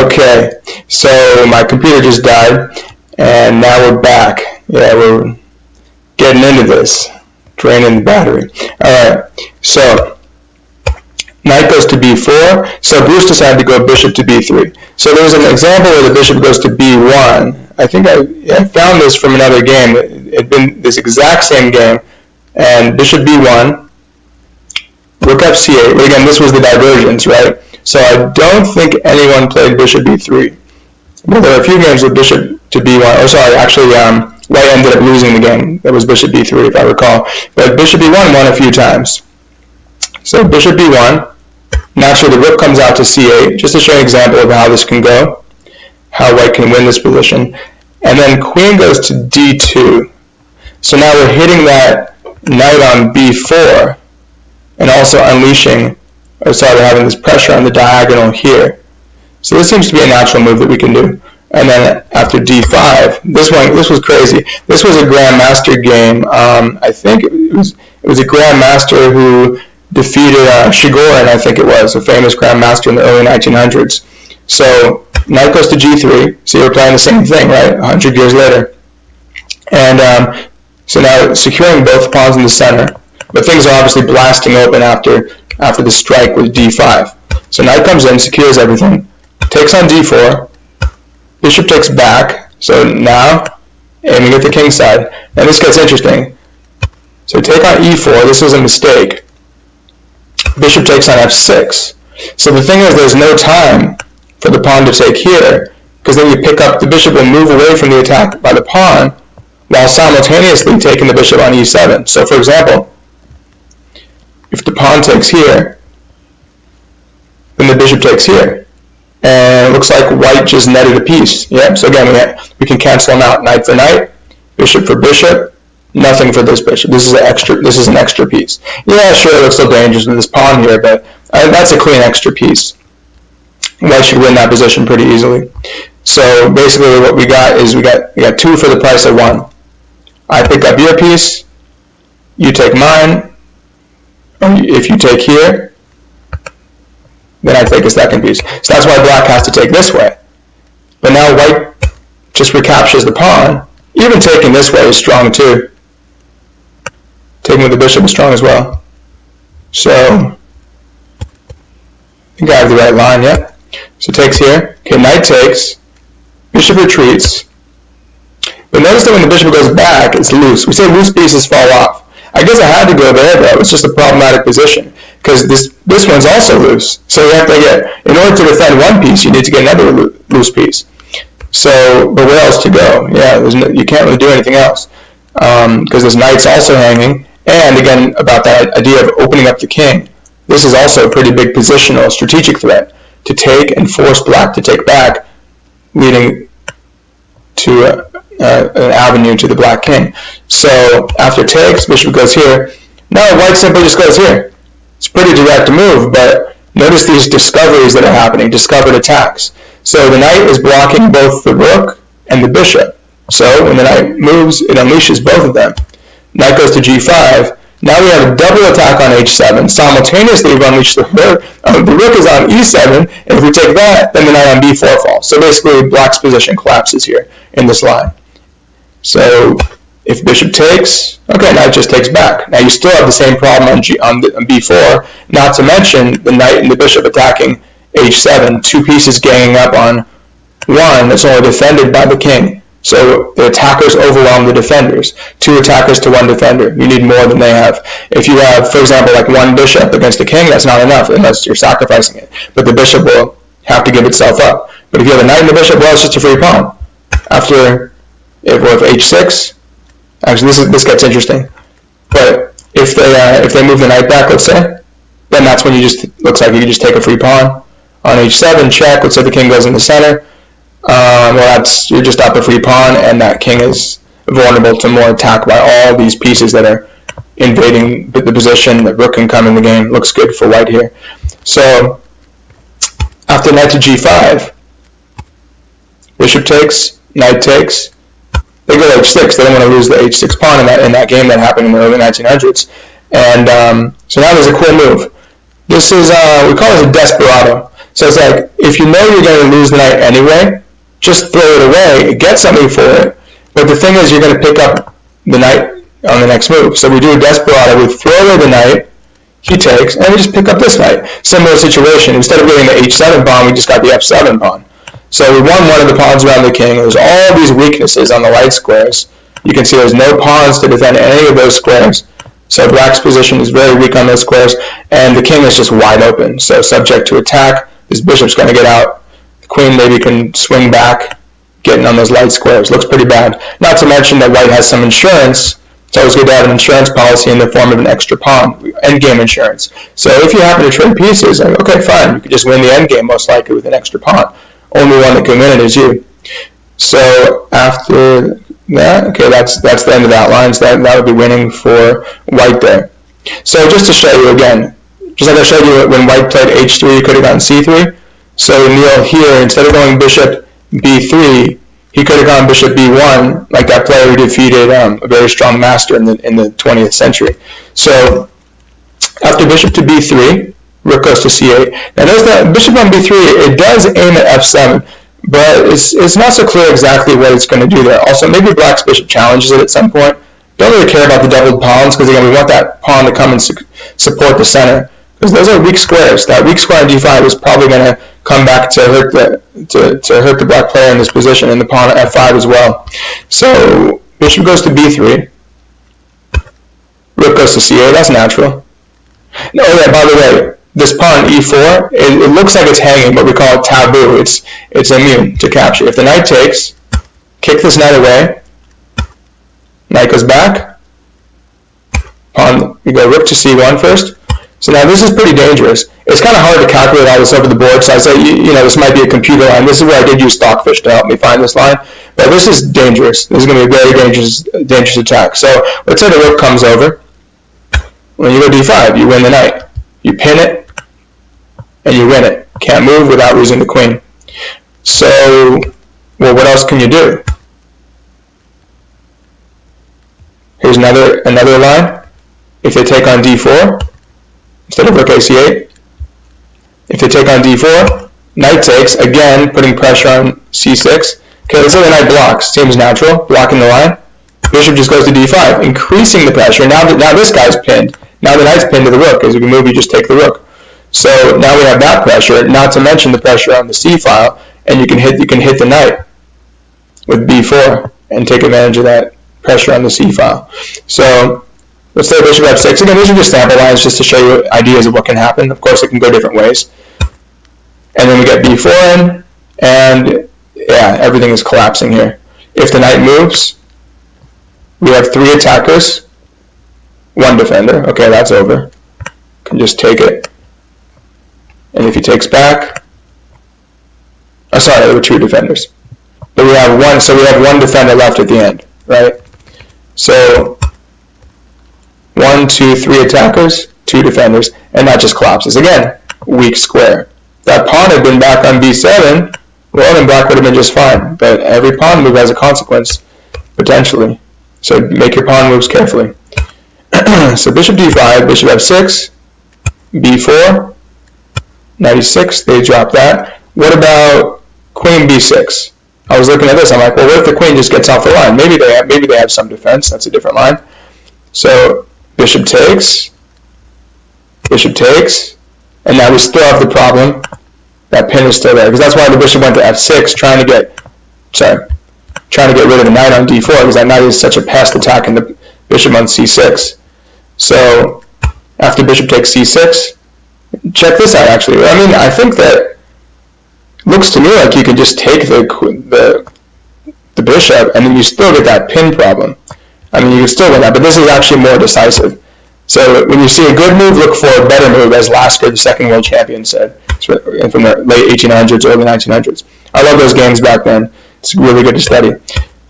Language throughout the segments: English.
Okay, so my computer just died, and now we're back. Yeah, we're getting into this, draining the battery. Alright, so knight goes to b4, so Bruce decided to go bishop to b3. So there's an example where the bishop goes to b1. I think I found this from another game. It had been this exact same game, and bishop b1, rook f c8. But again, this was the divergence, right? So I don't think anyone played bishop b3. Well, there were a few games with bishop to b1. Oh, sorry, actually, white ended up losing the game. That was bishop b3, if I recall. But bishop b1 won a few times. So bishop b1. Naturally, the rook comes out to c8, just to show an example of how this can go, how white can win this position. And then queen goes to d2. So now we're hitting that knight on b4, and also unleashing, or sorry, having this pressure on the diagonal here. So this seems to be a natural move that we can do. And then after d5, this was crazy. This was a grandmaster game. I think it was a grandmaster who defeated Shigorin, I think it was, a famous grandmaster in the early 1900s. So knight goes to g3. So we're playing the same thing, right? 100 years later. And so now securing both pawns in the center. But things are obviously blasting open after the strike with d5. So knight comes in, secures everything, takes on d4, bishop takes back, so now aiming at the king side. Now this gets interesting. So take on e4, this was a mistake. Bishop takes on f6. So the thing is, there's no time for the pawn to take here, because then you pick up, the bishop will move away from the attack by the pawn, while simultaneously taking the bishop on e7. So for example, if the pawn takes here, then the bishop takes here. And it looks like white just netted a piece. Yep. So again, we can cancel them out. Knight for knight, bishop for bishop, nothing for this bishop. This is an extra piece. Yeah, sure, it looks so dangerous with this pawn here, but that's a clean extra piece. White should win that position pretty easily. So basically what we got is we got two for the price of one. I pick up your piece, you take mine. If you take here, then I take a second piece. So that's why black has to take this way. But now white just recaptures the pawn. Even taking this way is strong too. Taking with the bishop is strong as well. So I think I have the right line, yep. So takes here. Okay, knight takes. Bishop retreats. But notice that when the bishop goes back, it's loose. We say loose pieces fall off. I guess I had to go there, though. It's just a problematic position, because this one's also loose. So you have to in order to defend one piece, you need to get another loose piece. So, but where else to go? Yeah, you can't really do anything else, because this knight's also hanging. And again, about that idea of opening up the king, this is also a pretty big positional, strategic threat to take and force black to take back, leading to an avenue to the black king. So after takes, bishop goes here. Now white simply just goes here. It's a pretty direct move, but notice these discoveries that are happening, discovered attacks. So the knight is blocking both the rook and the bishop. So when the knight moves, it unleashes both of them. Knight goes to g5. Now we have a double attack on h7. Simultaneously, we've unleashed the rook. The rook is on e7, and if we take that, then the knight on b4 falls. So basically, black's position collapses here in this line. So if bishop takes, okay, knight just takes back. Now you still have the same problem on b4, not to mention the knight and the bishop attacking h7, two pieces ganging up on one that's only defended by the king. So the attackers overwhelm the defenders. Two attackers to one defender. You need more than they have. If you have, for example, like one bishop against a king, that's not enough unless you're sacrificing it. But the bishop will have to give itself up. But if you have a knight and a bishop, well, it's just a free pawn. After, if h6, actually this gets interesting. But if they move the knight back, let's say, then that's when looks like you can just take a free pawn. On h7, check, let's say the king goes in the center. Well, you're just up a free pawn, and that king is vulnerable to more attack by all these pieces that are invading the position. The rook can come in the game. Looks good for white here. So after knight to g5, bishop takes, knight takes. They go to h6. They don't want to lose the h6 pawn in that game that happened in the early 1900s. And so now there's a cool move. This is we call this a desperado. So it's like, if you know you're going to lose the knight anyway, just throw it away, get something for it. But the thing is, you're going to pick up the knight on the next move. So we do a desperado, we throw away the knight, he takes, and we just pick up this knight. Similar situation. Instead of getting the h7 pawn, we just got the f7 pawn. So we won one of the pawns around the king. There's all these weaknesses on the light squares. You can see there's no pawns to defend any of those squares. So black's position is very weak on those squares, and the king is just wide open. So subject to attack, this bishop's going to get out. The queen maybe can swing back, getting on those light squares. Looks pretty bad. Not to mention that white has some insurance. It's always good to have an insurance policy in the form of an extra pawn, endgame insurance. So if you happen to trade pieces, okay, fine, you could just win the endgame most likely with an extra pawn. Only one that can win it is you. So after that, okay, that's the end of that line. So that would be winning for white there. So just to show you again, just like I showed you when white played h3, you could have gotten c3. So Neal here, instead of going bishop b3, he could have gone bishop b1, like that player who defeated a very strong master in the 20th century. So after bishop to b3, rook goes to c8. Now notice that bishop on b3, it does aim at f7, but it's not so clear exactly what it's going to do there. Also, maybe black's bishop challenges it at some point. Don't really care about the doubled pawns, because again, we want that pawn to come and support the center, because those are weak squares. That weak square on d5 is probably going to come back to hurt the black player in this position, and the pawn at f5 as well. So bishop goes to b3, rook goes to c8. That's natural. No, yeah, by the way, this pawn e4, it looks like it's hanging, but we call it taboo. It's immune to capture. If the knight takes, kick this knight away, knight goes back, pawn, you go rook to c1 first. So now this is pretty dangerous. It's kind of hard to calculate all this over the board, so I say, this might be a computer line. This is where I did use Stockfish to help me find this line. But this is dangerous. This is going to be a very dangerous attack. So let's say the rook comes over. When you go d5, you win the knight. You pin it, and you win it. Can't move without losing the queen. So, well, what else can you do? Here's another line. If they take on d4, instead of rook ac8, if they take on d4, knight takes, again, putting pressure on c6. Okay, let's say the knight blocks. Seems natural, blocking the line. Bishop just goes to d5, increasing the pressure. Now this guy's pinned. Now the knight's pinned to the rook. As we move, you just take the rook. So now we have that pressure, not to mention the pressure on the c file, and you can hit the knight with b4 and take advantage of that pressure on the c file. So let's say bishop f6. Again, these are just sample lines just to show you ideas of what can happen. Of course, it can go different ways. And then we get b4 in, and yeah, everything is collapsing here. If the knight moves, we have 3 attackers, 1 defender. Okay, that's over. Can just take it. And if he takes back, oh, sorry, there were 2 defenders. But we have one, so we have 1 defender left at the end, right? So 1, 2, 3 attackers, 2 defenders, and that just collapses. Again, weak square. If that pawn had been back on b7, well, then black would have been just fine. But every pawn move has a consequence, potentially. So make your pawn moves carefully. So bishop d5, bishop f6, b4, knight e6, they drop that. What about queen b6? I was looking at this, I'm like, well, what if the queen just gets off the line? Maybe they have some defense, that's a different line. So bishop takes, and now we still have the problem. That pin is still there, because that's why the bishop went to f6, trying to get rid of the knight on d4, because that knight is such a pest attacking the bishop on c6. So after bishop takes c6, check this out actually. I mean, I think that looks to me like you can just take the bishop, and then you still get that pin problem. I mean, you can still win that, but this is actually more decisive. So when you see a good move, look for a better move, as Lasker, the second world champion, said from the late 1800s, early 1900s. I love those games back then. It's really good to study.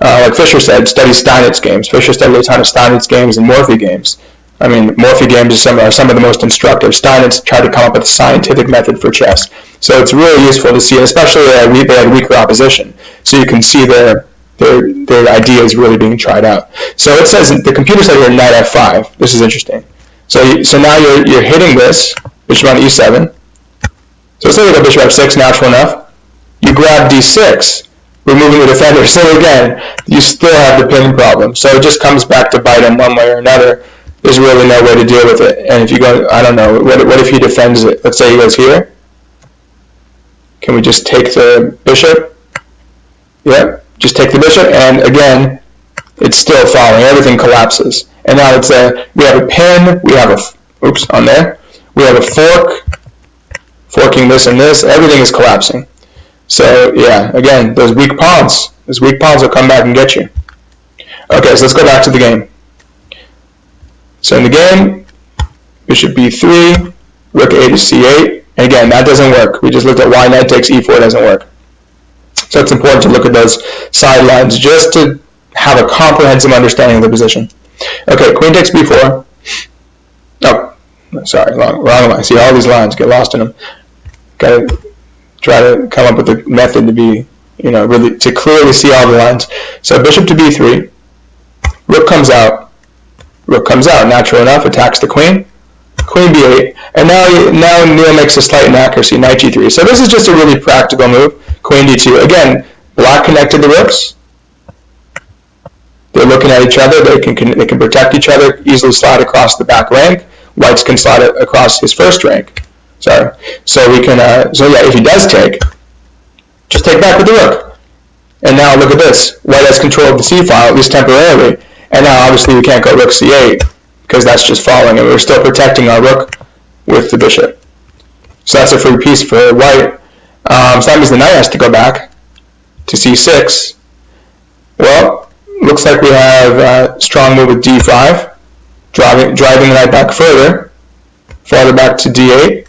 Like Fischer said, study Steinitz games. Fischer studied a ton of Steinitz games and Morphy games. I mean, Morphy games are some of the most instructive. Steinitz tried to come up with a scientific method for chess. So it's really useful to see, especially they had weaker opposition. So you can see their ideas really being tried out. So it says, the computer said here knight f5. This is interesting. So now you're hitting this, bishop on e7. So say we go bishop f6, natural enough. You grab d6, removing the defender. So again, you still have the pin problem. So it just comes back to bite him one way or another. There's really no way to deal with it. And if you go, I don't know, what if he defends it? Let's say he goes here. Can we just take the bishop? Yep, just take the bishop, and again, it's still falling. Everything collapses. And now it's we have a pin, we have a, oops, on there. We have a fork, forking this and this. Everything is collapsing. So yeah, again, those weak pawns will come back and get you. Okay, so let's go back to the game. So in the game, bishop b3, rook a to c8. And again, that doesn't work. We just looked at why knight takes e4 doesn't work. So it's important to look at those sidelines just to have a comprehensive understanding of the position. Okay, queen takes b4. Oh, sorry, wrong line. See, all these lines, get lost in them. Got to try to come up with a method to be, really to clearly see all the lines. So bishop to b3, rook comes out, natural enough, attacks the queen, queen b8, and now Neal makes a slight inaccuracy, knight g3. So this is just a really practical move, queen d2. Again, black connected the rooks. They're looking at each other. They can protect each other, easily slide across the back rank. White's can slide across his first rank. Sorry. So we can. So yeah, if he does take, just take back with the rook. And now look at this. White has control of the c file, at least temporarily. And now obviously we can't go rook c8 because that's just falling, and we're still protecting our rook with the bishop. So that's a free piece for white. So that means the knight has to go back to c6. Well, looks like we have a strong move with d5, driving the knight back farther back to d8.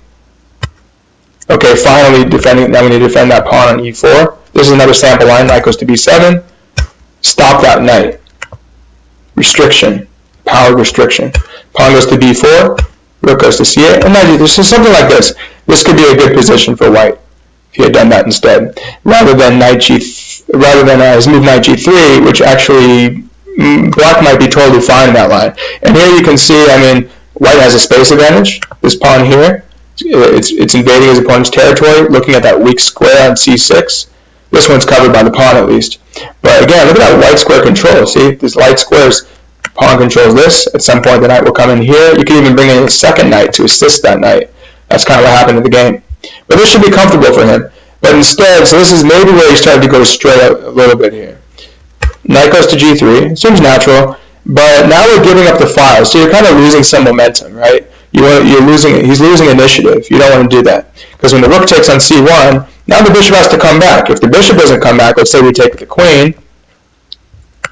Okay, finally defending. Now we need to defend that pawn on e4. This is another sample line. Knight goes to b7. Stop that knight. Restriction. Power restriction. Pawn goes to b4. Rook goes to c8. And now this is something like this. This could be a good position for white if he had done that instead, rather than his move knight g3, which actually black might be totally fine in that line. And here you can see, white has a space advantage. This pawn here, it's invading his opponent's territory, looking at that weak square on c6. This one's covered by the pawn at least. But again, look at that white square control. See, this light square's pawn controls this. At some point the knight will come in here. You can even bring in a second knight to assist that knight. That's kind of what happened in the game. But this should be comfortable for him. But instead, so this is maybe where he started to go astray a little bit here. Knight goes to g3. It seems natural. But now we're giving up the file. So you're kind of losing some momentum, right? He's losing initiative. You don't want to do that. Because when the rook takes on c1, now the bishop has to come back. If the bishop doesn't come back, let's say we take the queen,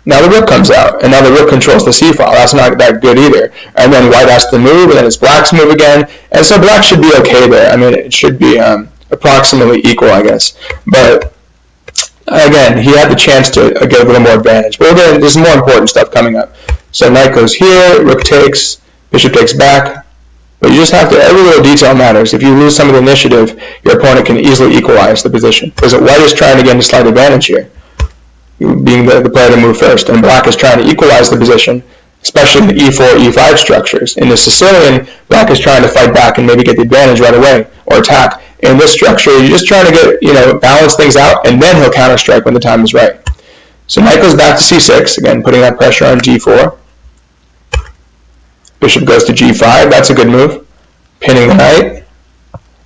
now the rook comes out, and now the rook controls the c-file. That's not that good either. And then white has to move, and then it's black's move again. And so black should be okay there. It should be approximately equal, I guess. But again, he had the chance to get a little more advantage. But again, there's more important stuff coming up. So knight goes here, rook takes, bishop takes back. But you just have to, every little detail matters. If you lose some of the initiative, your opponent can easily equalize the position. Because white is trying to get a slight advantage here, being the player to move first. And black is trying to equalize the position, especially in the e4, e5 structures. In the Sicilian, black is trying to fight back and maybe get the advantage right away, or attack. In this structure, you're just trying to get, balance things out, and then he'll counter-strike when the time is right. So knight goes back to c6, again, putting that pressure on g4. Bishop goes to g5, that's a good move. Pinning the knight.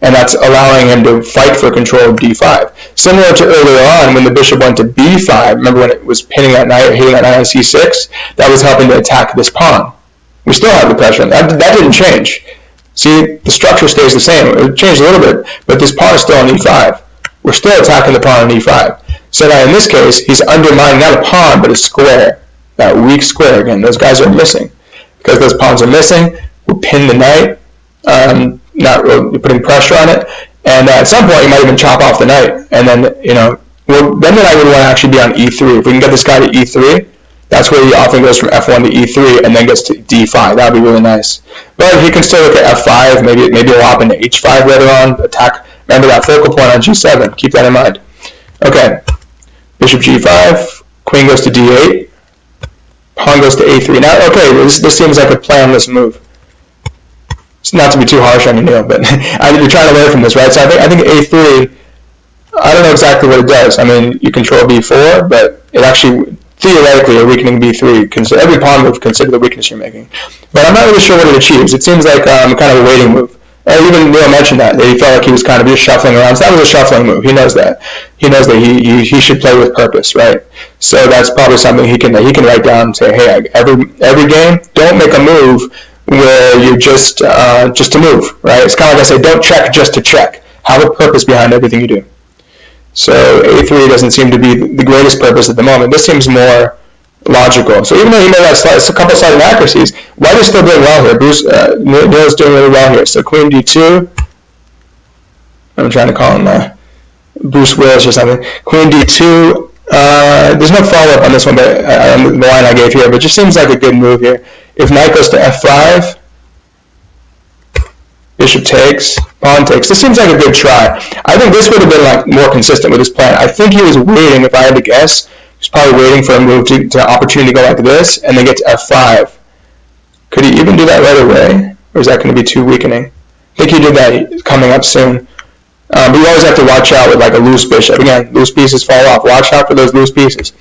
And that's allowing him to fight for control of d5. Similar to earlier on when the bishop went to b5, remember when it was pinning that knight or hitting that knight on c6? That was helping to attack this pawn. We still have the pressure on that. That didn't change. See, the structure stays the same. It changed a little bit, but this pawn is still on e5. We're still attacking the pawn on e5. So now in this case, he's undermining not a pawn, but a square. That weak square again. Those guys are missing. Because those pawns are missing, we'll pin the knight, not really putting pressure on it, and at some point you might even chop off the knight, and then, then the knight would want to actually be on e3. If we can get this guy to e3, that's where he often goes from f1 to e3 and then gets to d5. That would be really nice. But he can still look at f5, maybe he'll hop into h5 later on, attack. Remember that focal point on g7, keep that in mind. Okay, bishop g5, queen goes to d8. Pawn goes to a3. Now, okay, this seems like a planless move. not to be too harsh on you, Neal, but you're trying to learn from this, right? So I think A3, I don't know exactly what it does. I mean, you control B4, but it actually, theoretically, a weakening B3. Every pawn move, consider the weakness you're making. But I'm not really sure what it achieves. It seems like kind of a waiting move. And even Neal mentioned that he felt like he was kind of just shuffling around. So that was a shuffling move. He knows that. He knows that he should play with purpose, right? So that's probably something he can write down and say, hey, every game, don't make a move where you're just to move, right? It's kind of like I say, don't check just to check. Have a purpose behind everything you do. So A3 doesn't seem to be the greatest purpose at the moment. This seems more logical. So even though he made a couple slight inaccuracies, White is still doing well here. Neal is doing really well here. So Queen D2. I'm trying to call him Bruce Willis or something. Queen D2. There's no follow-up on this one, but on the line I gave here, but it just seems like a good move here. If Knight goes to F5, Bishop takes, pawn takes. This seems like a good try. I think this would have been like more consistent with his plan. I think he was waiting, if I had to guess, he's probably waiting for a move to opportunity to go like this, and then get to F5. Could he even do that right away, or is that going to be too weakening? I think he did that coming up soon. But you always have to watch out with like a loose bishop. Again, loose pieces fall off. Watch out for those loose pieces.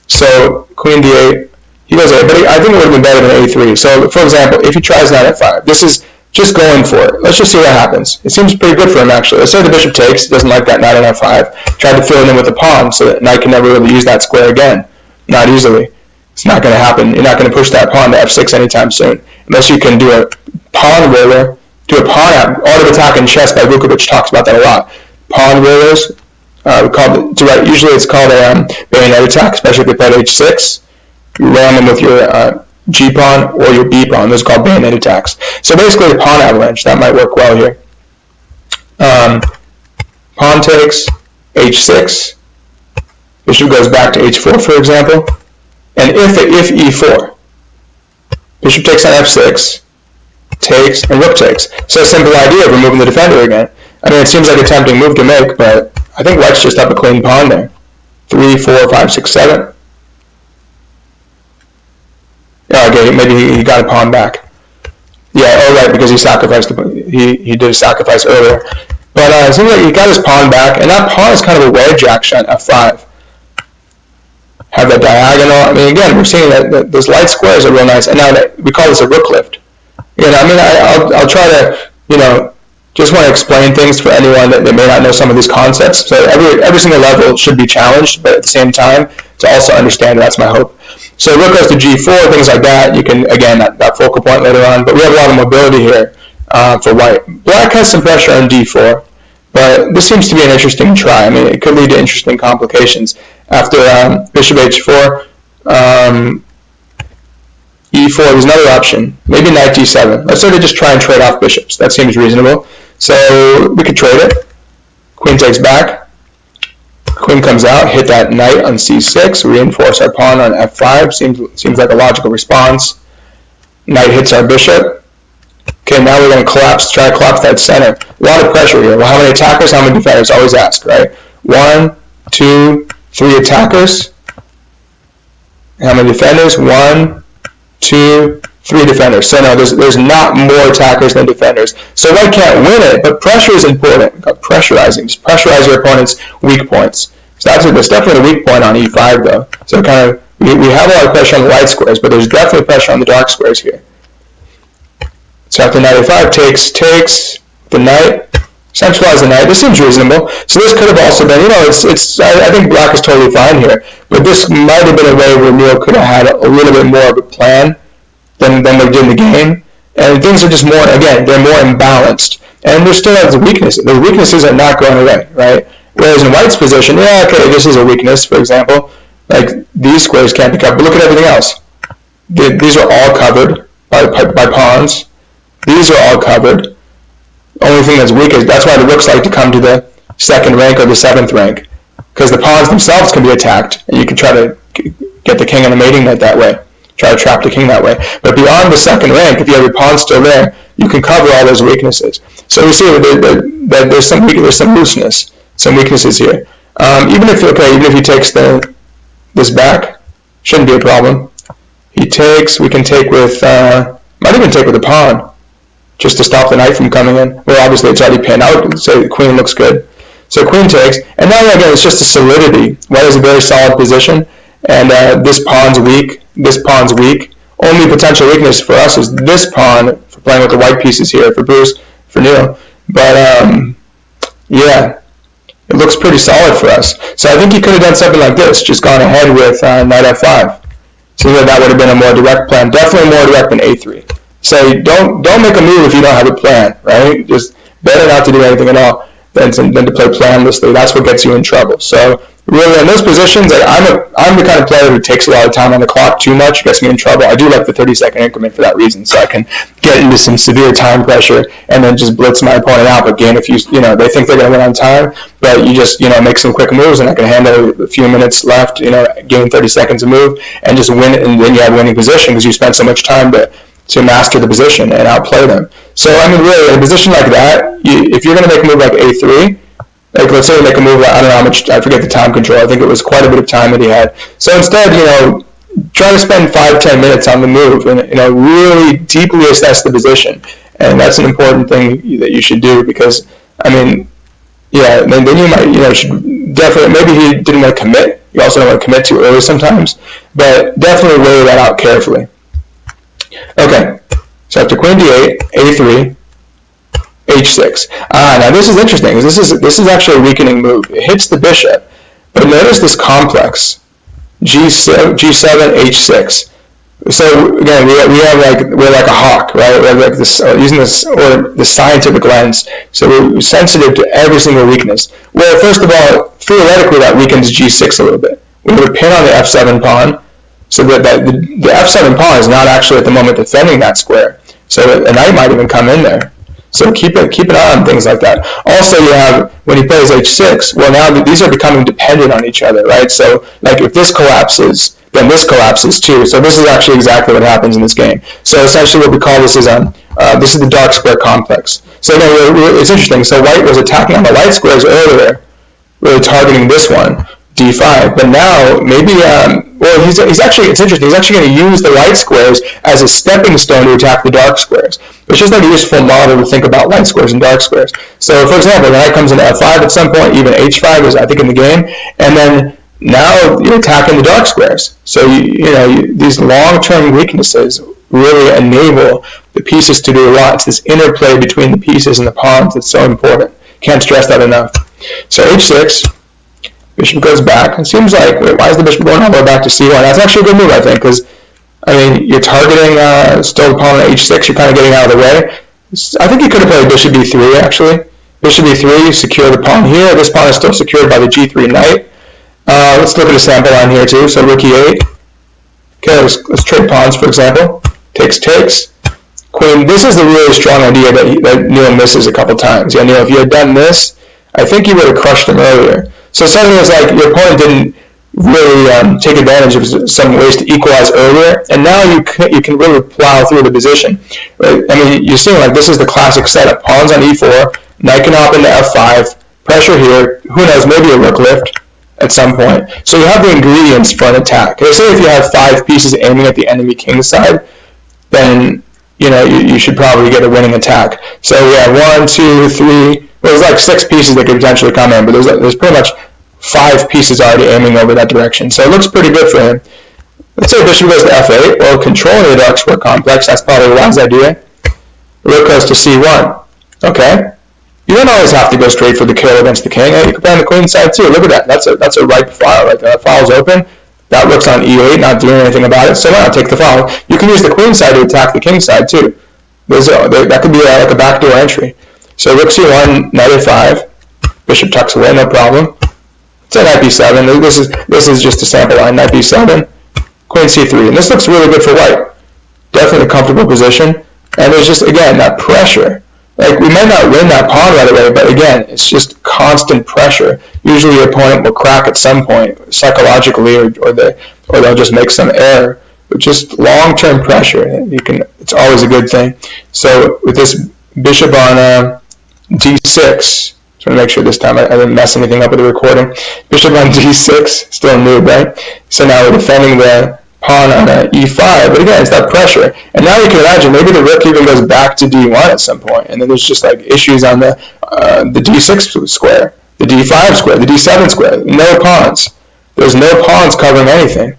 So Queen D8, he goes A, but I think it would have been better than A3. So for example, if he tries Knight F5, this is just going for it. Let's just see what happens. It seems pretty good for him, actually. Let's say the bishop takes. He doesn't like that Knight on F5. Tried to fill it in with a pawn so that Knight can never really use that square again. Not easily. It's not going to happen. You're not going to push that pawn to F6 anytime soon. Unless you can do a pawn roller, do a pawn art of attack in chess by Vukovic talks about that a lot. Pawn rollers, usually it's called a bayonet attack, especially if they play H6. You ram them with your G-pawn or your B-pawn. Those are called bayonet attacks. So basically a pawn avalanche. That might work well here. Pawn takes, H6. Bishop goes back to H4, for example. And if E4, bishop takes on F6, takes, and rook takes. So a simple idea of removing the defender again. I mean, it seems like a tempting move to make, but I think White's just up a clean pawn there. 3, 4, 5, 6, 7. Oh, okay, maybe he got a pawn back. Yeah, oh right, because he sacrificed he did a sacrifice earlier. But it seems like he got his pawn back, and that pawn is kind of a wedge action at F5. Have that diagonal. I mean, again, we're seeing that those light squares are real nice, and now we call this a rook lift. You know, I mean, I'll try to, just want to explain things for anyone that may not know some of these concepts. So every single level should be challenged, but at the same time, to also understand. That's my hope. So rook goes to G4, things like that. You can, again, that focal point later on. But we have a lot of mobility here for White. Black has some pressure on D4, but this seems to be an interesting try. I mean, it could lead to interesting complications. After bishop H4, E4 is another option. Maybe Knight D7. Let's say they just try and trade off bishops. That seems reasonable. So we could trade it. Queen takes back. Queen comes out. Hit that knight on C6. Reinforce our pawn on F5. Seems like a logical response. Knight hits our bishop. Okay, now we're going to try to collapse that center. A lot of pressure here. Well, how many attackers, how many defenders? Always ask, right? 1, 2, 3 attackers. How many defenders? 1, 2, 3 defenders. So no, there's not more attackers than defenders. So White can't win it, but pressure is important. Pressurizing. Just pressurize your opponent's weak points. So that's definitely a weak point on E5 though. So kind of we have a lot of pressure on the light squares, but there's definitely pressure on the dark squares here. So after Knight A5 takes the knight. Centralize the knight. This seems reasonable. So this could have also been, I think Black is totally fine here. But this might have been a way where Neal could have had a little bit more of a plan than they did in the game. And things are just more, again, they're more imbalanced. And there still has weaknesses. The weaknesses are not going away, right? Whereas in White's position, yeah, okay, this is a weakness, for example. Like, these squares can't be covered. But look at everything else. These are all covered by pawns. These are all covered. Only thing that's weak is that's why the rooks like to come to the 2nd rank or the 7th rank, because the pawns themselves can be attacked, and you can try to get the king on the mating net that way, try to trap the king that way. But beyond the 2nd rank, if you have your pawn still there, you can cover all those weaknesses. So we see that there's some looseness, some weaknesses here. Even if he takes this back, shouldn't be a problem. He takes. We can take with might even take with a pawn. just to stop the knight from coming in. Well, obviously it's already pinned out, so the queen looks good. So queen takes, and now again it's just a solidity. White is a very solid position, and this pawn's weak. This pawn's weak. Only potential weakness for us is this pawn for playing with the white pieces here for Bruce, for Neal. But yeah, it looks pretty solid for us. So I think he could have done something like this, just gone ahead with knight f5. So that would have been a more direct plan, definitely more direct than a3. So don't make a move if you don't have a plan, right? Just better not to do anything at all than to play planlessly. That's what gets you in trouble. So really, in those positions, I'm the kind of player who takes a lot of time on the clock too much, gets me in trouble. I do like the 30-second increment for that reason, so I can get into some severe time pressure and then just blitz my opponent out. But gain they think they're going to win on time, but you just make some quick moves, and I can handle a few minutes left, gain 30 seconds to move, and just win it, and then you have a winning position because you spent so much time to master the position and outplay them. So I mean, really, in a position like that, if you're going to make a move like a3. Like, let's say we make a move, I don't know how much, I forget the time control, I think it was quite a bit of time that he had. So instead, try to spend 5-10 minutes on the move and, really deeply assess the position. And that's an important thing that you should do because, I mean, yeah, then you might, should definitely, maybe he didn't want to commit. You also don't want to commit too early sometimes, but definitely weigh that out carefully. Okay, so after queen d8, a3, h6. Now this is interesting. This is actually a weakening move. It hits the bishop, but notice this complex: g7, h6. So again, we're like a hawk, right? We're like this, using this or the scientific lens. So we're sensitive to every single weakness. Well, first of all, theoretically that weakens g6 a little bit. We have a pin on the f7 pawn, so that the f7 pawn is not actually at the moment defending that square. So a knight might even come in there. So keep an eye on things like that. Also, you have, when he plays h6, well, now these are becoming dependent on each other, right? So, like, if this collapses, then this collapses too. So this is actually exactly what happens in this game. So essentially what we call this is this is the dark square complex. So again, it's interesting. So white was attacking on the light squares earlier, really targeting this one, d5. But now, maybe, it's interesting. He's actually going to use the light squares as a stepping stone to attack the dark squares. It's just like a useful model to think about light squares and dark squares. So, for example, the knight comes into f5 at some point, even h5 is, I think, in the game, and then now you're attacking the dark squares. So, these long-term weaknesses really enable the pieces to do a lot. It's this interplay between the pieces and the pawns that's so important. Can't stress that enough. So, h6. Bishop goes back. It seems like, wait, why is the bishop going all the way back to c1? That's actually a good move, I think, because, I mean, you're targeting still the pawn on h6. You're kind of getting out of the way. I think you could have played bishop b3, actually. Bishop b3, you secure the pawn here. This pawn is still secured by the g3 knight. Let's look at a sample line here, too. So rook e8. Okay, let's trade pawns, for example. Takes. Queen. This is the really strong idea that Neal misses a couple times. Yeah, Neal, if you had done this, I think you would have crushed him earlier. So suddenly it's like your opponent didn't really take advantage of some ways to equalize earlier, and now you can really plow through the position. Right? I mean, you're seeing like this is the classic setup. Pawns on e4, knight can hop into f5, pressure here, who knows, maybe a rook lift at some point. So you have the ingredients for an attack. Say if you have 5 pieces aiming at the enemy king's side, then you should probably get a winning attack. So yeah, 1, 2, 3. Well, there's like 6 pieces that could potentially come in, but there's pretty much 5 pieces already aiming over that direction. So it looks pretty good for him. Let's say bishop goes to f8. Well, controlling the dark square complex, that's probably a wise idea. Rook goes to c1. Okay. You don't always have to go straight for the kill against the king. You can play on the queen side too. Look at that. That's a ripe file right there. That file's open. That rook's on e8, not doing anything about it. So why not take the file? You can use the queen side to attack the king side too. That could be like a backdoor entry. So rook c1, knight a5, bishop tucks away, no problem. Say knight b7. This is just a sample line. Knight b7, queen c3, and this looks really good for white. Definitely a comfortable position, and there's just again that pressure. Like we might not win that pawn right away, but again, it's just constant pressure. Usually your opponent will crack at some point psychologically, or they'll just make some error. But just long-term pressure, it's always a good thing. So with this bishop on d6, just want to make sure this time I didn't mess anything up with the recording. Bishop on d6, still a noob, right? So now we're defending the pawn on a e5, but again, it's that pressure. And now you can imagine maybe the rook even goes back to d1 at some point, and then there's just like issues on the d6 square, the d5 square, the d7 square. No pawns. There's no pawns covering anything.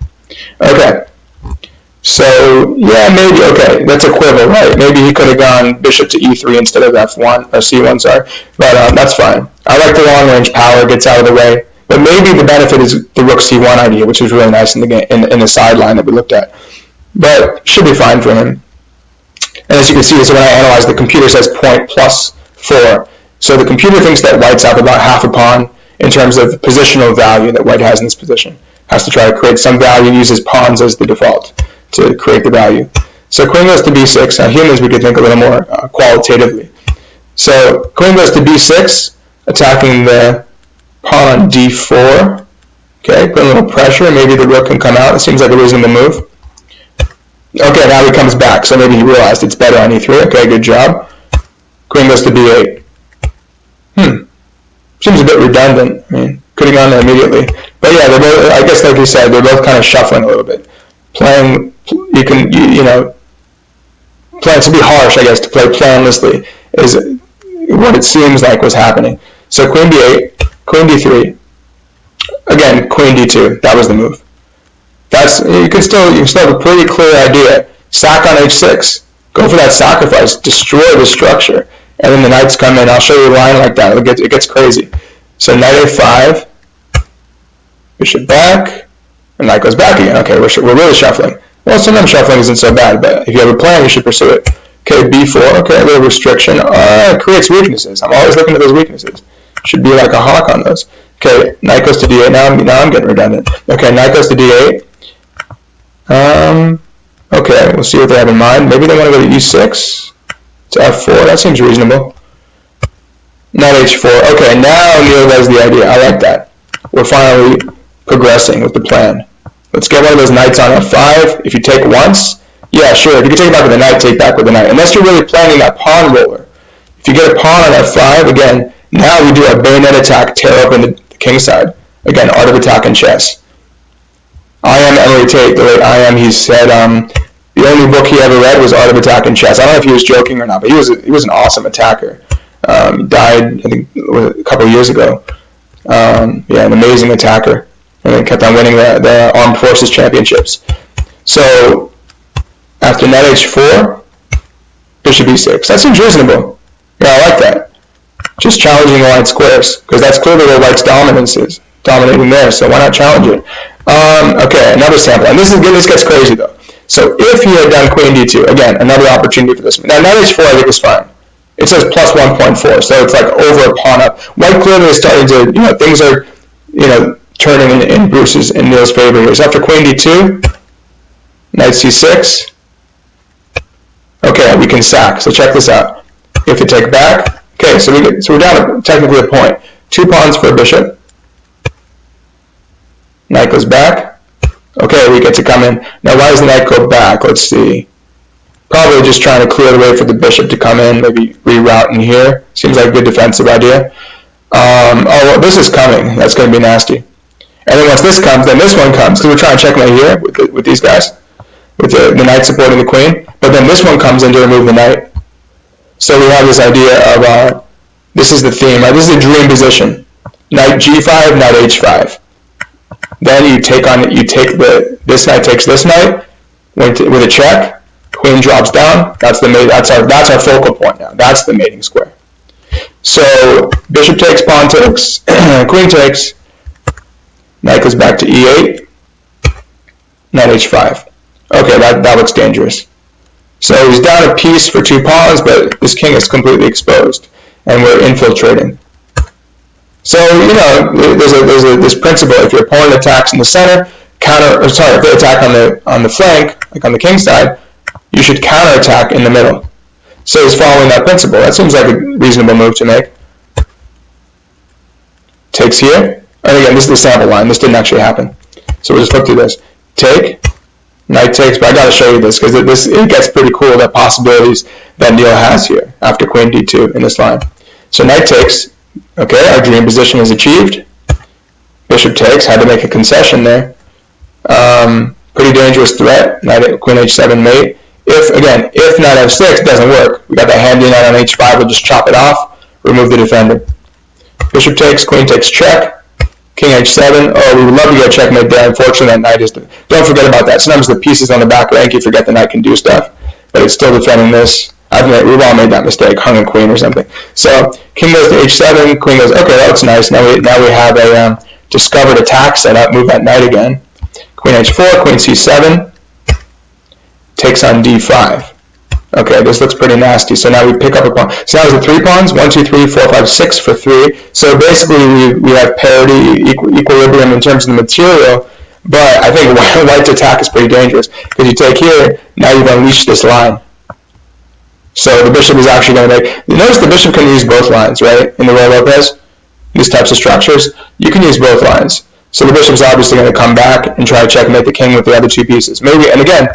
Okay. So, yeah, maybe, okay, that's a quibble, right? Maybe he could have gone bishop to e3 instead of f1, or c1, sorry. But that's fine. I like the long-range power, gets out of the way. But maybe the benefit is the rook c1 idea, which was really nice in the game, in the sideline that we looked at. But should be fine for him. And as you can see, so when I analyze, the computer says point plus 4. So the computer thinks that white's up about half a pawn in terms of positional value that white has in this position. Has to try to create some value, uses pawns as the default to create the value. So queen goes to b6. Now humans, we could think a little more qualitatively. So queen goes to b6, attacking the pawn on d4. Okay, put a little pressure. Maybe the rook can come out. It seems like a reasonable move. Okay, now he comes back. So maybe he realized it's better on e3. Okay, good job. Queen goes to b8. Seems a bit redundant. I mean, could have gone there immediately. But yeah, they're both, I guess like you said, they're both kind of shuffling a little bit. Playing, you know, playing to be harsh, I guess, to play planlessly is what it seems like was happening. So queen b8, queen d3, again, queen d2, that was the move. You can still have a pretty clear idea. Sack on h6, go for that sacrifice, destroy the structure, and then the knights come in. I'll show you a line like that. It gets crazy. So knight a5, bishop back, and knight goes back again. Okay, we're really shuffling. Well, sometimes shuffling isn't so bad, but if you have a plan, you should pursue it. Okay, b4, okay, a little restriction. It creates weaknesses. I'm always looking at those weaknesses. Should be like a hawk on those. Okay, knight goes to d8. Now I'm getting redundant. Okay, knight goes to d8. Okay, we'll see what they have in mind. Maybe they want to go to e6 to f4. That seems reasonable. Knight h4. Okay, now Neal has the idea. I like that. We're finally progressing with the plan. Let's get one of those knights on f5. If you take once, yeah, sure. If you can take it back with the knight, take back with the knight. Unless you're really planning that pawn roller. If you get a pawn on f5, again, now we do a bayonet attack, tear open the king side. Again, art of attack in chess. I am Emily Tate, the late I am. He said the only book he ever read was Art of Attack in Chess. I don't know if he was joking or not, but he was an awesome attacker. He died, I think, a couple of years ago. Yeah, an amazing attacker. And then kept on winning the Armed Forces Championships. So, after knight h4, bishop e6. That seems reasonable. Yeah, I like that. Just challenging the white squares, because that's clearly where white's dominance is. Dominating there, so why not challenge it? Okay, another sample. And this gets crazy, though. So if he had done queen d2, again, another opportunity for this. Now, knight h4, I think, is fine. It says plus 1.4, so it's like over a pawn up. White clearly is starting to, things are, turning in Bruce's and Neal's favor here. So after queen d2, knight c6. Okay, we can sack. So check this out. You have to take back. Okay, so we're down to technically a point. 2 pawns for a bishop. Knight goes back. Okay, we get to come in. Now, why does the knight go back? Let's see. Probably just trying to clear the way for the bishop to come in, maybe reroute in here. Seems like a good defensive idea. Oh, well, this is coming. That's going to be nasty. And then once this comes, then this one comes. Because we're trying to checkmate here with these guys, with the knight supporting the queen. But then this one comes in to remove the knight. So we have this idea of, this is the theme, right? This is a dream position. Knight g5, knight h5. Then this knight takes this knight with a check. Queen drops down. That's our focal point now. That's the mating square. So bishop takes, pawn takes, queen takes. Knight goes back to e8. Knight h5. Okay, that looks dangerous. So he's down a piece for 2 pawns, but this king is completely exposed, and we're infiltrating. So, there's this principle. If your opponent attacks in the center, if they attack on the flank, like on the king side, you should counterattack in the middle. So he's following that principle. That seems like a reasonable move to make. Takes here. And again, this is the sample line. This didn't actually happen. So we'll just flip through this. Take. Knight takes, but I got to show you this because it gets pretty cool, the possibilities that Neal has here after queen d2 in this line. So knight takes. Okay, our dream position is achieved. Bishop takes, had to make a concession there. Pretty dangerous threat. Knight, queen h7 mate. If knight f6 doesn't work, we got that handy knight on h5. We'll just chop it off, remove the defender. Bishop takes, queen takes check. King h7. Oh, we would love to get a checkmate there. Unfortunately, that knight is. Don't forget about that. Sometimes the pieces on the back rank, you forget the knight can do stuff, but it's still defending this. We've all made that mistake, hung a queen or something. So king goes to h7. Queen goes. Okay, that's nice. Now we have a discovered attack set up. Move that knight again. Queen h4. Queen c7. Takes on d5. Okay, this looks pretty nasty. So now we pick up a pawn. So now it's 3 pawns. 1, 2, 3, 4, 5, 6 for 3. So basically we have parity, equilibrium in terms of the material. But I think white's attack is pretty dangerous. Because you take here, now you've unleashed this line. So the bishop is actually going to make... Notice the bishop can use both lines, right? In the Ruy Lopez, these types of structures. You can use both lines. So the bishop's obviously going to come back and try to checkmate the king with the other 2 pieces. Maybe, and again,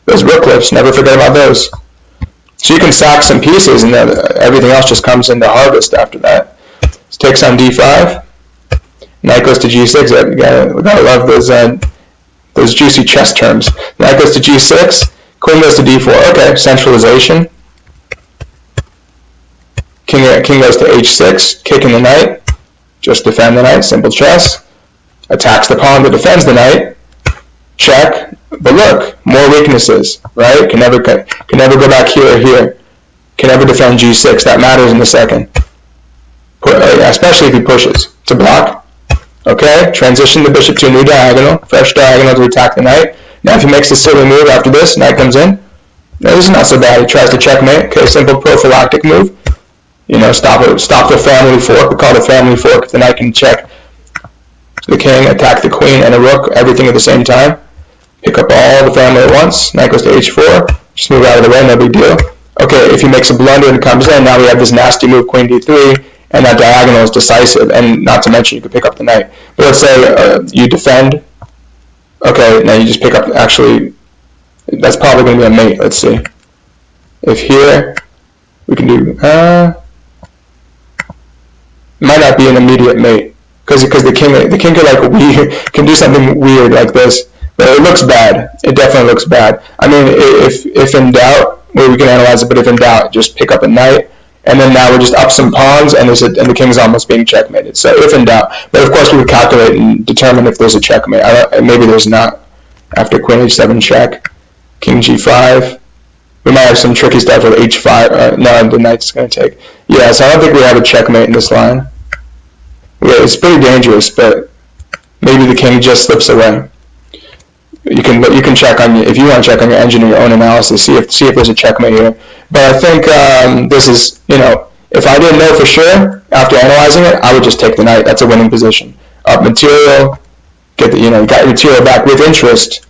those rook clips, never forget about those. So you can sack some pieces, and then everything else just comes into harvest after that. So takes on d5. Knight goes to g6. We gotta love those juicy chess terms. Knight goes to g6. Queen goes to d4. Okay, centralization. King goes to h6. Kicking the knight. Just defend the knight. Simple chess. Attacks the pawn that defends the knight. Check. But look, more weaknesses, right? Can never go back here or here. Can never defend g6. That matters in a second. Especially if he pushes. To block. Okay, transition the bishop to a new diagonal. Fresh diagonal to attack the knight. Now if he makes the silly move after this, knight comes in. No, this is not so bad. He tries to checkmate. Okay, simple prophylactic move. You know, stop the family fork. We call it a family fork. If the knight can check the king, attack the queen and a rook, everything at the same time. Pick up all the family at once. Knight goes to h4. Just move out of the way, no big deal. Okay, if he makes a blunder and comes in, now we have this nasty move, queen d3, and that diagonal is decisive, and not to mention you could pick up the knight. But let's say you defend. Okay, now you just pick up, actually, that's probably going to be a mate, let's see. If here, we can do, might not be an immediate mate, because the king can do something weird like this. But it looks bad. It definitely looks bad. I mean, if in doubt, well, we can analyze it, but if in doubt, just pick up a knight, and then now we're just up some pawns, and the king's almost being checkmated. So if in doubt, but of course we would calculate and determine if there's a checkmate. Maybe there's not. After queen h7 check, king g5. We might have some tricky stuff with h5. No, the knight's going to take. Yeah, so I don't think we have a checkmate in this line. Yeah, it's pretty dangerous, but maybe the king just slips away. You can check on, if you want to check on your engine or your own analysis, see if there's a checkmate here. But I think this is, if I didn't know for sure after analyzing it, I would just take the knight. That's a winning position. Up material, get the, you got your material back with interest.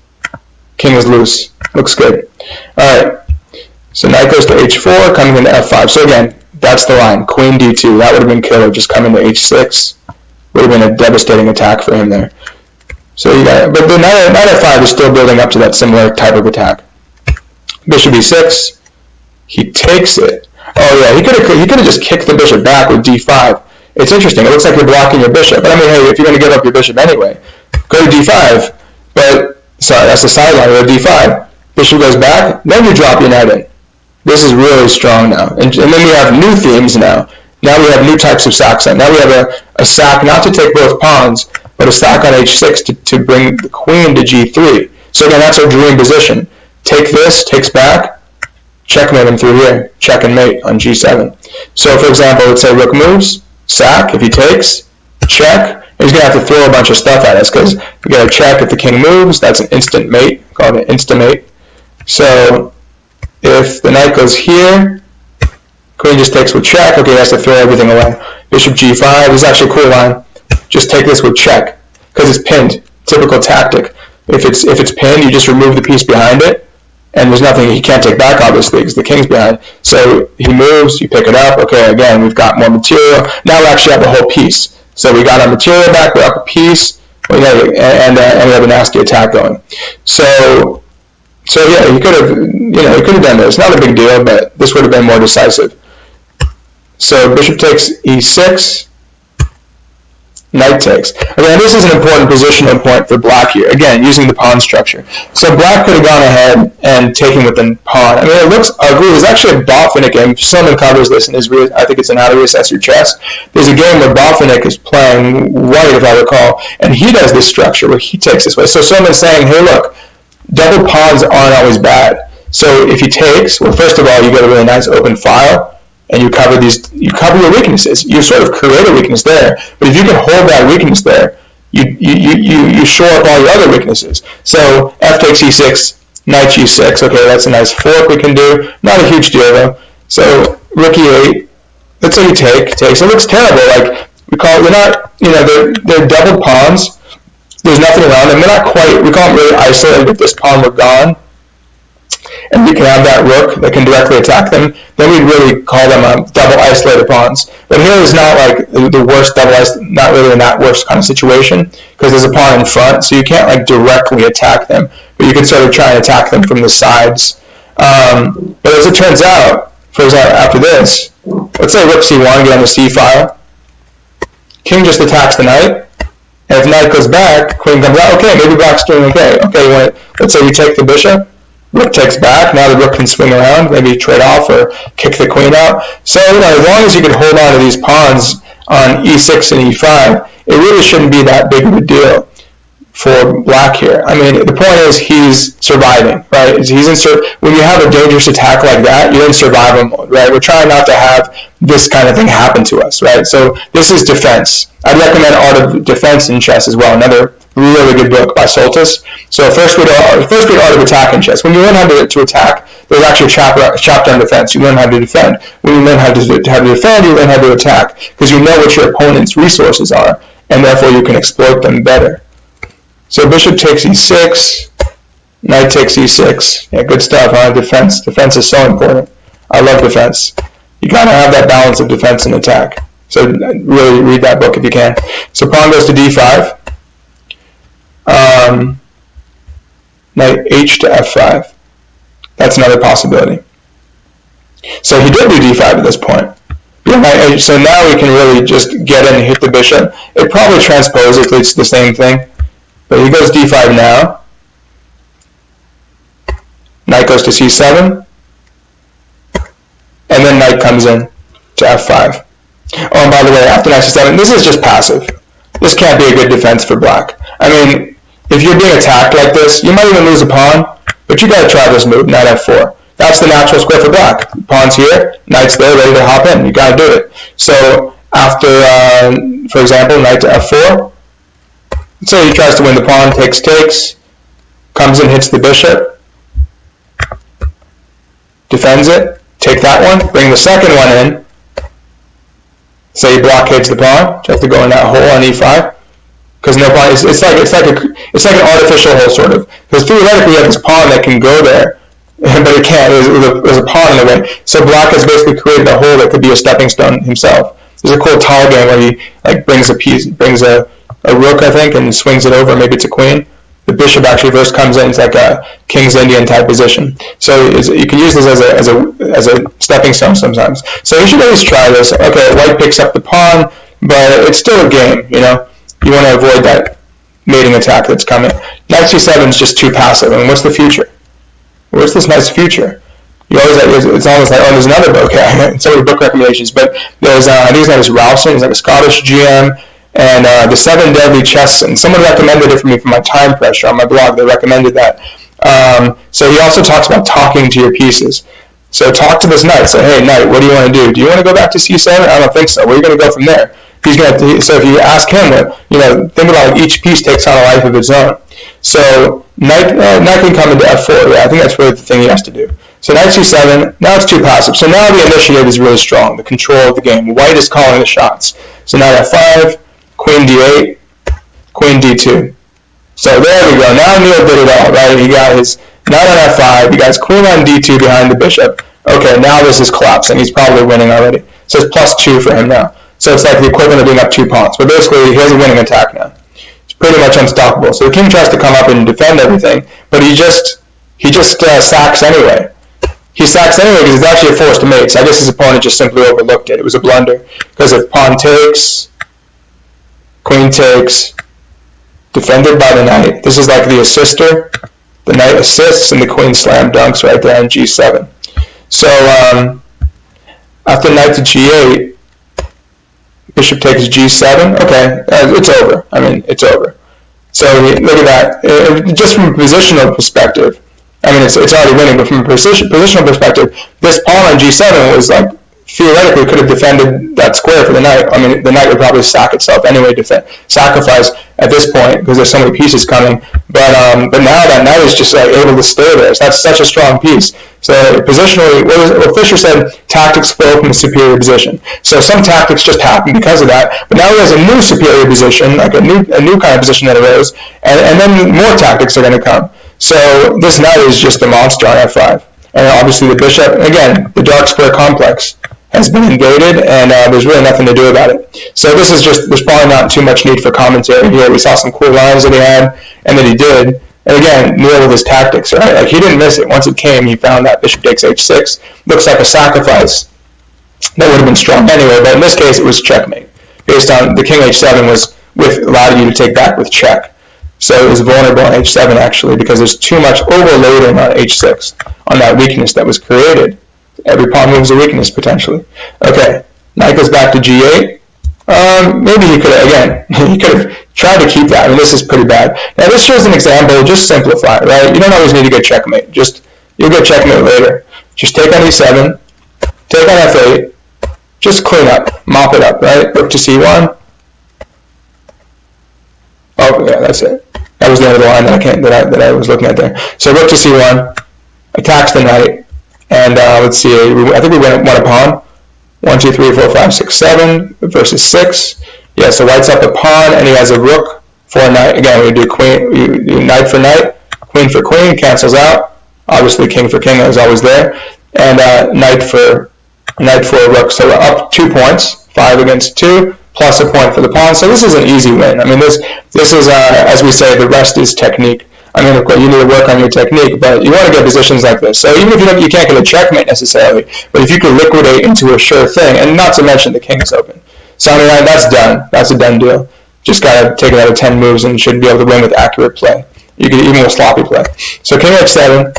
King is loose. Looks good. All right. So knight goes to h4, coming into f5. So again, that's the line. Queen d2. That would have been killer. Just coming to h6 would have been a devastating attack for him there. So but the knight f5 is still building up to that similar type of attack. Bishop e6. He takes it. Oh yeah, he could have just kicked the bishop back with d5. It's interesting. It looks like you're blocking your bishop. But I mean, hey, if you're going to give up your bishop anyway, go to d5. But sorry, that's the sideline. Go to d5. Bishop goes back. Then you drop your knight in. This is really strong now. And then we have new themes now. Now we have new types of sacks. Now we have a sack not to take both pawns, but a sack on h6 to bring the queen to g3. So again, that's our dream position. Take this, takes back, checkmate him through here. Check and mate on g7. So for example, let's say rook moves, sack. If he takes, check. He's going to have to throw a bunch of stuff at us because we got to check if the king moves. That's an instant mate, called an insta-mate. So if the knight goes here, queen just takes with check. Okay, he has to throw everything away. Bishop g5 is actually a cool line. Just take this with check because it's pinned. Typical tactic. If it's pinned, you just remove the piece behind it, and there's nothing he can't take back, obviously, because the king's behind. So he moves, you pick it up. Okay, again, we've got more material. Now we actually have the whole piece. So we got our material back, we're up a piece, and we have a nasty attack going. So yeah, he could have done this. Not a big deal, but this would have been more decisive. So bishop takes e6. Knight takes. Again, this is an important positional point for black here. Again, using the pawn structure. So black could have gone ahead and taken with the pawn. I mean, it looks ugly. There's actually a Botvinnik game. Someone covers this in his, I think it's in How to Reassess Your Chess. There's a game where Botvinnik is playing white, if I recall, and he does this structure where he takes this way. So someone's saying, hey, look, double pawns aren't always bad. So if he takes, well, first of all, you get a really nice open file. And you cover your weaknesses. You sort of create a weakness there, but if you can hold that weakness there, you shore up all your other weaknesses. So f takes e6, knight g6. Okay, that's a nice fork we can do. Not a huge deal though. So rook e8. Let's say you takes. It looks terrible. Like we call it. They're not. They're double pawns. There's nothing around them. They're not quite. We call them really isolated. If this pawn were gone, and we can have that rook that can directly attack them, then we'd really call them double isolated pawns. But here is not like the worst not really in that worst kind of situation, because there's a pawn in front, so you can't like directly attack them, but you can sort of try and attack them from the sides. But as it turns out, for example, after this, let's say rook c1, get on the c file, king just attacks the knight, and if knight goes back, queen comes out, okay, maybe black's doing okay. Okay, let's say you take the bishop, rook takes back, now the rook can swing around, maybe trade off or kick the queen out. So, as long as you can hold on to these pawns on e6 and e5, it really shouldn't be that big of a deal for black here. I mean, the point is he's surviving, right? When you have a dangerous attack like that, you're in survival mode, right? We're trying not to have this kind of thing happen to us, right? So this is defense. I'd recommend Art of Defense in Chess as well, another really good book by Soltis. So first read Art of Attack in Chess. When you learn how to attack, there's actually a chapter on defense. You learn how to defend. When you learn how to defend, you learn how to attack, because you know what your opponent's resources are, and therefore you can exploit them better. So bishop takes e6, knight takes e6. Yeah, good stuff, huh? Defense. Defense is so important. I love defense. You gotta have that balance of defense and attack. So really read that book if you can. So pawn goes to d5. Knight h to f5. That's another possibility. So he did do d5 at this point. So now we can really just get in and hit the bishop. It probably transposes, it's the same thing. But he goes d5 now. Knight goes to c7. And then knight comes in to f5. Oh, and by the way, after knight c7, this is just passive. This can't be a good defense for black. I mean, if you're being attacked like this, you might even lose a pawn, but you gotta try this move, knight f4. That's the natural square for black. Pawn's here, knight's there, ready to hop in. You gotta do it. So after, for example, knight to f4, let's say he tries to win the pawn, takes, comes in, hits the bishop, defends it, take that one, bring the second one in, say he blockades the pawn, you have to go in that hole on e5, because no pawn, it's like an artificial hole sort of, because theoretically you have this pawn that can go there, but it can't. There's a pawn in the way. So black has basically created a hole that could be a stepping stone himself. There's a cool tall game where he like brings a rook, I think, and swings it over. Maybe it's a queen. The bishop actually first comes in. It's like a King's Indian type position. So you can use this as a stepping stone sometimes. So you should always try this. Okay, white picks up the pawn, but it's still a game. You want to avoid that mating attack that's coming. Knight c7 is just too passive. I mean, what's the future? Where's this nice future? It's almost like, oh, there's another book. So many book recommendations, but there's I think his name is Ralston. He's like a Scottish GM, and the 7 Deadly Chess. And someone recommended it for me for my time pressure on my blog. They recommended that. So he also talks about talking to your pieces. So talk to this knight. Say, hey, knight, what do you want to do? Do you want to go back to c7? I don't think so. Where are you going to go from there? So if you ask him, think about it, each piece takes on a life of its own. So knight can come into f4. Yeah, I think that's really the thing he has to do. So knight c7. Now it's too passive. So now the initiative is really strong. The control of the game. White is calling the shots. So knight f5, queen d8, queen d2. So there we go. Now Neal did it all, right? He got his knight on f5. He got his queen on d2 behind the bishop. Okay, now this is collapsing. He's probably winning already. So it's +2 for him now. So it's like the equivalent of being up 2 pawns. But basically, he has a winning attack now. It's pretty much unstoppable. So the king tries to come up and defend everything, but he just sacks anyway. He sacks anyway because it's actually a forced mate. So I guess his opponent just simply overlooked it. It was a blunder. Because if pawn takes, queen takes, defended by the knight. This is like the assister. The knight assists and the queen slam dunks right there on g7. So after knight to g8, bishop takes g7. Okay, it's over. I mean, it's over. So look at that. Just from a positional perspective, I mean, it's already winning, but from a positional perspective, this pawn on g7 was like, theoretically could have defended that square for the knight. I mean, the knight would probably sack itself anyway, sacrifice at this point because there's so many pieces coming. But now that knight is just like able to stay there. So that's such a strong piece. So positionally, what Fischer said, tactics flow from a superior position. So some tactics just happen because of that. But now he has a new superior position, like a new kind of position that arose, and then more tactics are going to come. So this knight is just a monster on f5. And obviously the bishop, again, the dark square complex has been invaded, and there's really nothing to do about it. So this is just, there's probably not too much need for commentary here. We saw some cool lines that he had, and that he did. And again, Neal with his tactics, right? Like, he didn't miss it. Once it came, he found that bishop takes h6. Looks like a sacrifice. That would have been strong anyway, but in this case, it was checkmate. Based on the king h7 allowed you to take back with check. So it was vulnerable on h7, actually, because there's too much overloading on h6, on that weakness that was created. Every pawn moves a weakness, potentially. Okay, knight goes back to g8. Maybe he could have tried to keep that. I mean, this is pretty bad. Now, this shows an example. Just simplify, right? You don't always need to get checkmate. You'll get checkmate later. Just take on e7, take on f8, just clean up, mop it up, right? Rook to c1. Oh, yeah, that's it. That was the end of the line that I was looking at there. So rook to c1, attacks the knight. And let's see, I think we won a pawn. 1, 2, 3, 4, 5, 6, 7 versus 6. Yeah, so white's up a pawn, and he has a rook for a knight. Again, we do knight for knight, queen for queen, cancels out. Obviously, king for king is always there. And knight for a rook. So we're up 2 points, 5 against 2, plus a point for the pawn. So this is an easy win. I mean, this is, as we say, the rest is technique. I mean, of course, you need to work on your technique, but you want to get positions like this. So even if you can't get a checkmate necessarily, but if you can liquidate into a sure thing, and not to mention the king is open. So I mean, that's done. That's a done deal. Just got to take it out of 10 moves and should be able to win with accurate play. You can even with sloppy play. So king h7,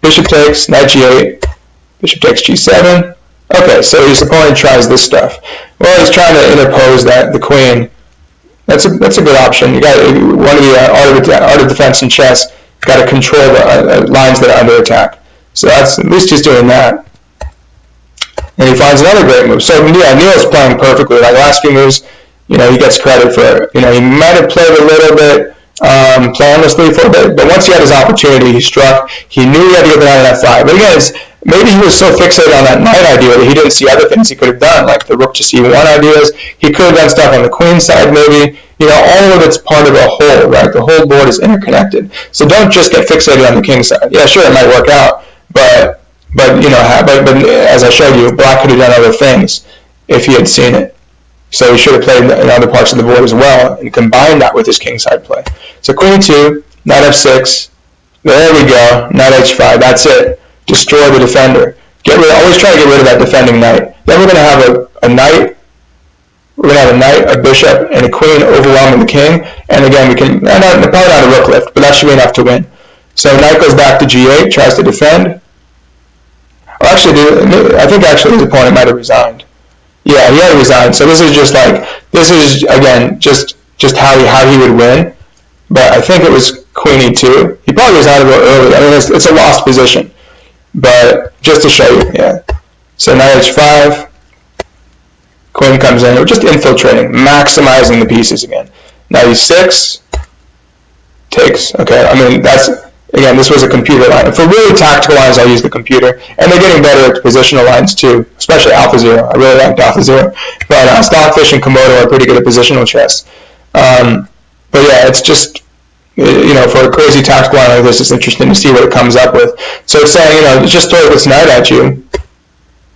bishop takes, knight g8, bishop takes g7. Okay, so his opponent tries this stuff. Well, he's trying to interpose the queen. That's a good option. You got one of the art of defense in chess. You got to control the lines that are under attack. So that's at least he's doing that. And he finds another great move. So yeah, Neal's playing perfectly. Like last few moves, he gets credit for. He might have played a little bit planlessly for a bit, but once he had his opportunity, he struck. He knew he had to get the knight on f5. But again, maybe he was so fixated on that knight idea that he didn't see other things he could have done, like the rook to c1 ideas. He could have done stuff on the queen side, maybe. All of it's part of a whole, right? The whole board is interconnected. So don't just get fixated on the king side. Yeah, sure, it might work out, but as I showed you, black could have done other things if he had seen it. So he should have played in other parts of the board as well and combined that with his king side play. So queen 2, knight f6. There we go. Knight h5. That's it. Destroy the defender. Always try to get rid of that defending knight. Then we're going to have a knight. We're going to have a knight, a bishop, and a queen overwhelming the king. And again, we can probably not a rook lift, but that should be enough to win. So knight goes back to g8, tries to defend. I think his opponent might have resigned. Yeah, he had resigned. So this is again just how he would win. But I think it was queen e2. He probably resigned a little early. I mean, it's a lost position. But just to show you, yeah. So knight h5. Queen comes in. We're just infiltrating, maximizing the pieces again. Knight e6. Takes. Okay, I mean, this was a computer line. For really tactical lines, I'll use the computer. And they're getting better at positional lines too, especially AlphaZero. I really liked AlphaZero. But Stockfish and Komodo are pretty good at positional chess. But yeah, it's just, for a crazy tactical line like this, it's interesting to see what it comes up with. So it's saying, just throw this knight at you.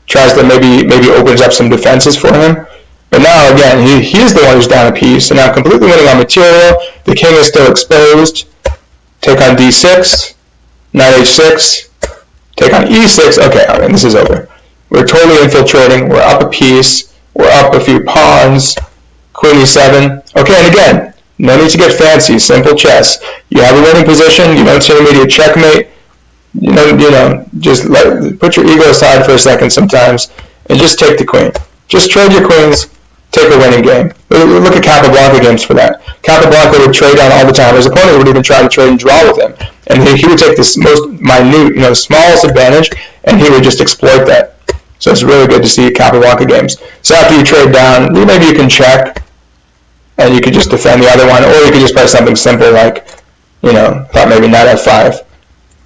Tries to maybe opens up some defenses for him. But now, again, he's the one who's down a piece. And now completely winning on material. The king is still exposed. Take on d6. Knight h6. Take on e6. Okay, I mean, this is over. We're totally infiltrating. We're up a piece. We're up a few pawns. Queen e7. Okay, and again, no need to get fancy, simple chess. You have a winning position, you don't see an immediate checkmate. Just put your ego aside for a second sometimes and just take the queen. Just trade your queens, take a winning game. Look at Capablanca games for that. Capablanca would trade down all the time. His opponent would even try to trade and draw with him. And he would take this most minute, smallest advantage, and he would just exploit that. So it's really good to see Capablanca games. So after you trade down, maybe you can check, and you could just defend the other one, or you could just play something simple like, thought maybe knight f5.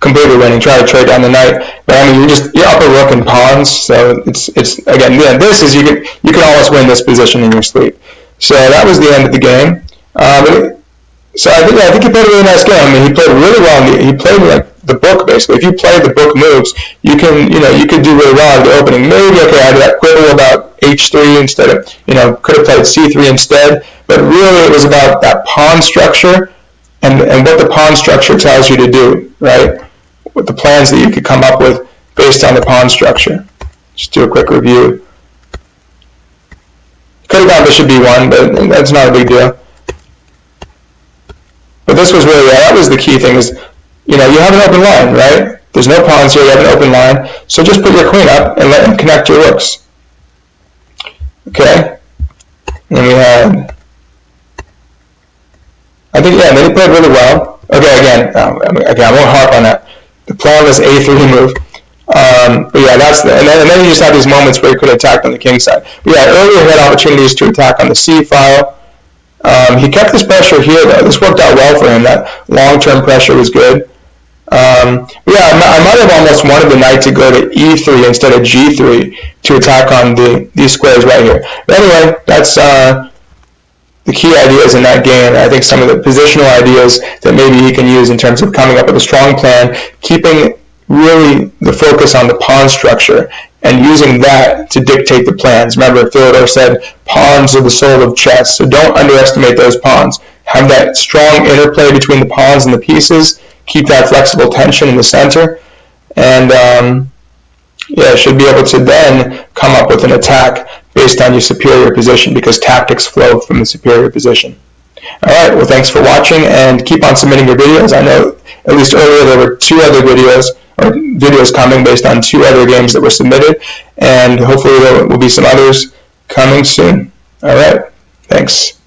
Completely winning, try to trade down the knight, but I mean you're up a rook and pawns, so it's again, this is you can almost win this position in your sleep. So that was the end of the game. So I think he played a really nice game. I mean, he played really well. He played like the book basically. If you play the book moves, you could do really well at the opening. Maybe I had that quibble about h3 instead of could have played c3 instead, but really it was about that pawn structure and what the pawn structure tells you to do, right? With the plans that you could come up with based on the pawn structure. Just do a quick review. Could have gone bishop b1, but that's not a big deal. But this was really, that was the key thing is, you have an open line, right? There's no pawns here, you have an open line, so just put your queen up and let him connect your rooks. Okay? And we had, I think, then he played really well. Okay, again, I won't harp on that. The plan was a3 move. But yeah, and then you just have these moments where you could attack on the king side. But yeah, earlier he had opportunities to attack on the c file. He kept this pressure here though. This worked out well for him. That long-term pressure was good. But yeah, I might have almost wanted the knight to go to e3 instead of g3 to attack on these squares right here. But anyway, that's the key ideas in that game. I think some of the positional ideas that maybe he can use in terms of coming up with a strong plan, keeping really the focus on the pawn structure and using that to dictate the plans. Remember, Theodore said pawns are the soul of chess, so don't underestimate those pawns. Have that strong interplay between the pawns and the pieces, keep that flexible tension in the center, and should be able to then come up with an attack based on your superior position, because tactics flow from the superior position. Alright, well thanks for watching, and keep on submitting your videos. I know at least earlier there were 2 other videos coming based on 2 other games that were submitted, and hopefully there will be some others coming soon. Alright, thanks.